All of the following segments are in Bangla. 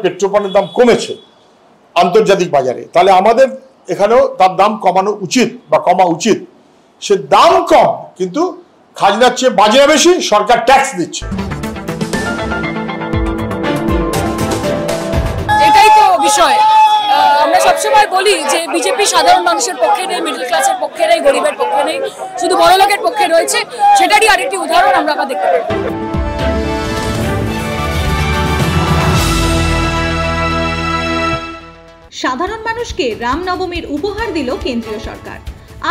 পেট্রোপণ্যের দাম কমেছে আন্তর্জাতিক বাজারে, তাহলে আমাদের এখানেও তার দাম কমানো উচিত বা কমা উচিত। সে দাম কম, কিন্তু খাজনার চেয়ে বাজেয়া বেশি, সরকার ট্যাক্স দিচ্ছে। এটাই তো বিষয়। আমরা সবসময় বলি যে বিজেপি সাধারণ মানুষের পক্ষে নেই, মিডল ক্লাসের পক্ষে নেই, গরিবের পক্ষে নেই, শুধু বড় লোকের পক্ষে রয়েছে। সেটারই আরেকটি উদাহরণ আমরা দেখতে পাই। সাধারণ মানুষকে রামনবমীর উপহার দিল কেন্দ্রীয় সরকার।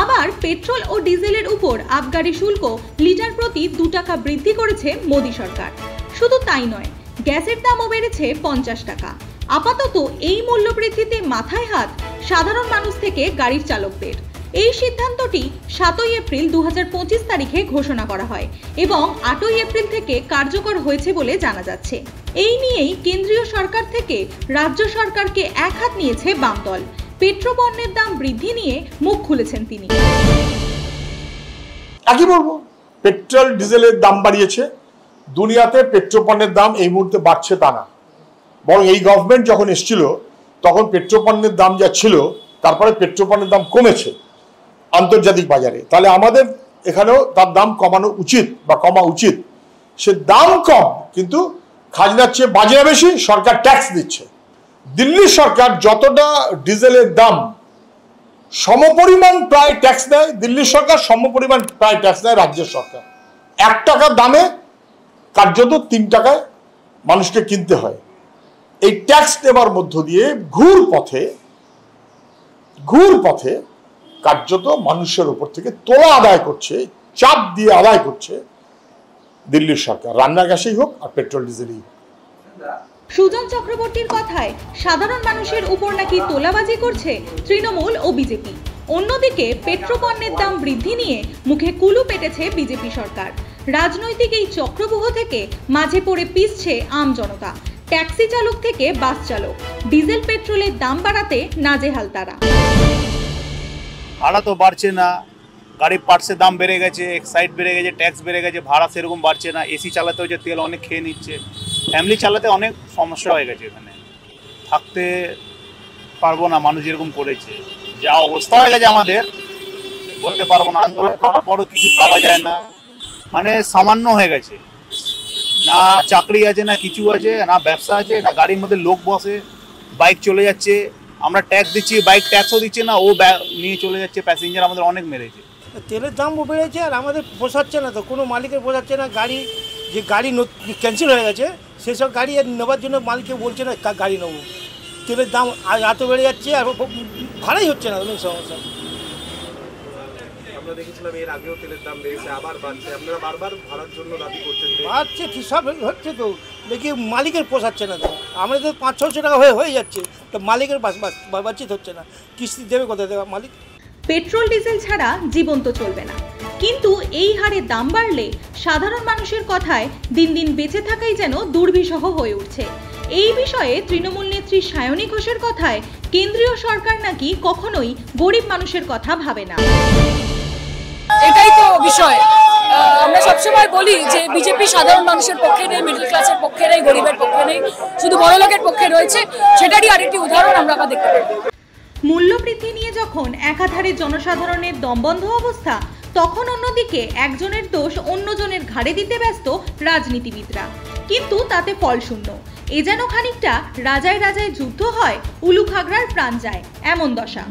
আবার পেট্রোল ও ডিজেলের উপর আবগারি শুল্ক লিটার প্রতি 2 টাকা বৃদ্ধি করেছে মোদী সরকার। শুধু তাই নয়, গ্যাসের দামও বেড়েছে 50 টাকা। আপাতত এই মূল্য বৃদ্ধিতে মাথায় হাত সাধারণ মানুষ থেকে গাড়ির চালকদের। এই সিদ্ধান্তটি 7 এপ্রিল 2025 তারিখে ঘোষণা করা হয় এবং 8 এপ্রিল থেকে কার্যকর হয়েছে বলে জানা যাচ্ছে। এই নিয়েই কেন্দ্রীয় সরকার থেকে রাজ্য সরকারকে এক হাত নিয়েছে বাম দল। পেট্রোপণ্যের দাম বৃদ্ধি নিয়ে মুখ খুলেছেন তিনি। কি বলবো, পেট্রোল ডিজেলের দাম বাড়িয়েছে। দুনিয়াতে পেট্রোপণ্যের দাম এই মুহূর্তে বাড়ছে তা না, বরং এই গভর্নমেন্ট যখন এসেছিল তখন পেট্রোপণ্যের দাম যা ছিল, তারপরে পেট্রোপণ্যের দাম কমেছে আন্তর্জাতিক বাজারে, তাহলে আমাদের এখানেও তার দাম কমানো উচিত বা কমা উচিত। সে দাম কম, কিন্তু খাজনার চেয়ে বাজেয়া বেশি, সরকার ট্যাক্স দিচ্ছে। দিল্লি সরকার যতটা ডিজেলের দাম সমপরিমাণ প্রায় ট্যাক্স দেয়, দিল্লি সরকার সমপরিমাণ প্রায় ট্যাক্স দেয় রাজ্যের সরকার। 1 টাকার দামে কার্যত 3 টাকায় মানুষকে কিনতে হয়। এই ট্যাক্স দেওয়ার মধ্য দিয়ে ঘুর পথে কার্যত মানুষের উপর থেকে তোলা আদায় করছে, চাপ দিয়ে আদায় করছে দিল্লির সরকার, রান্নার গ্যাসেই হোক আর পেট্রোল ডিজেলেই হোক। সুজন চক্রবর্তীর কথায় সাধারণ মানুষের উপর নাকি তোলাবাজি করছে তৃণমূল ও বিজেপি। অন্যদিকে পেট্রোপণ্যের দাম বৃদ্ধি নিয়ে মুখে কুলু পেটেছে বিজেপি সরকার। রাজনৈতিক এই চক্রব্যূহ থেকে মাঝে পড়ে পিছছে আম জনতা। ট্যাক্সি চালক থেকে বাস চালক, ডিজেল পেট্রোলের দাম বাড়াতে নাজেহাল তারা। ভাড়া তো বাড়ছে না, গাড়ির পার্টসের দাম বেড়ে গেছে, এক্সাইজ বেড়ে গেছে, ট্যাক্স বেড়ে গেছে, ভাড়া সেরকম বাড়ছে না। এসি চালাতে হচ্ছে, তেল অনেক খেয়ে নিচ্ছে, ফ্যামিলি চালাতে অনেক সমস্যা হয়ে গেছে। এখানে থাকতে পারবো না, মানুষ এরকম করেছে, যা অবস্থা হয়ে গেছে আমাদের বলতে পারবো না। আন্দোলন করার পরও কিছু পাওয়া যায় না, মানে সামান্য হয়ে গেছে। না চাকরি আছে, না কিছু আছে, না ব্যবসা আছে, না গাড়ির মধ্যে লোক বসে, বাইক চলে যাচ্ছে, আমরা ট্যাক্স দিচ্ছি, বাইক ট্যাক্সও দিচ্ছে না, ও নিয়ে চলে যাচ্ছে। প্যাসেঞ্জার আমাদের অনেক মেরেছে। তেলের দামও বেড়েছে আর আমাদের পোষাচ্ছে না, তো কোনো মালিকের পোষাচ্ছে না। গাড়ি ক্যান্সেল হয়ে গেছে, সেসব গাড়ি নেওয়ার জন্য মালিককে বলছে না গাড়ি নেবো। তেলের দাম এত বেড়ে যাচ্ছে আর ভাড়াই হচ্ছে না, অনেক সমস্যা। আমরা দেখেছিলাম এর আগেও তেলের দাম বেড়েছে, আবার বাড়ছে, আপনারা বারবার ভাড়ার জন্য দাবি করছেন। বাড়ছে ঠিক সব হচ্ছে, তো দেখি মালিকের পোষাচ্ছে না। তো আমাদের তো 500-600 টাকা হয়ে যাচ্ছে, তো মালিকের বাঁচিত হচ্ছে না। কিস্তি দেবে কোথায় দেওয়া মালিক? পেট্রোল ডিজেল ছাড়া জীবন তো চলবে না, কিন্তু এই হারে দাম বাড়লে সাধারণ মানুষের কথায় দিন দিন বেঁচে থাকাই যেন দুর্বিষহ হয়ে উঠছে। এই বিষয়ে তৃণমূল নেত্রী সায়নী ঘোষের কথায় কেন্দ্রীয় সরকার নাকি কখনোই গরিব মানুষের কথা ভাবে না। এটাই তো বিষয়। আমরা সবসময় বলি যে বিজেপি সাধারণ মানুষের পক্ষে নেই, মিডল ক্লাসের পক্ষে নেই, গরিবের পক্ষে নেই, শুধু বড় লোকের পক্ষে রয়েছে। সেটারই আরেকটি উদাহরণ আমরা দেখতে পাই। মূল্যবৃদ্ধি নিয়ে যখন একাধারে জনসাধারণের দমবন্ধ অবস্থা, তখন অন্যদিকে একজনের দোষ অন্যজনের ঘাড়ে দিতে ব্যস্ত রাজনীতিবিদরা, কিন্তু তাতে ফল শূন্য। এ যেন খানিকটা রাজায় রাজায় যুদ্ধ হয়, উলুখাগড়ার প্রাণ যায় এমন দশা।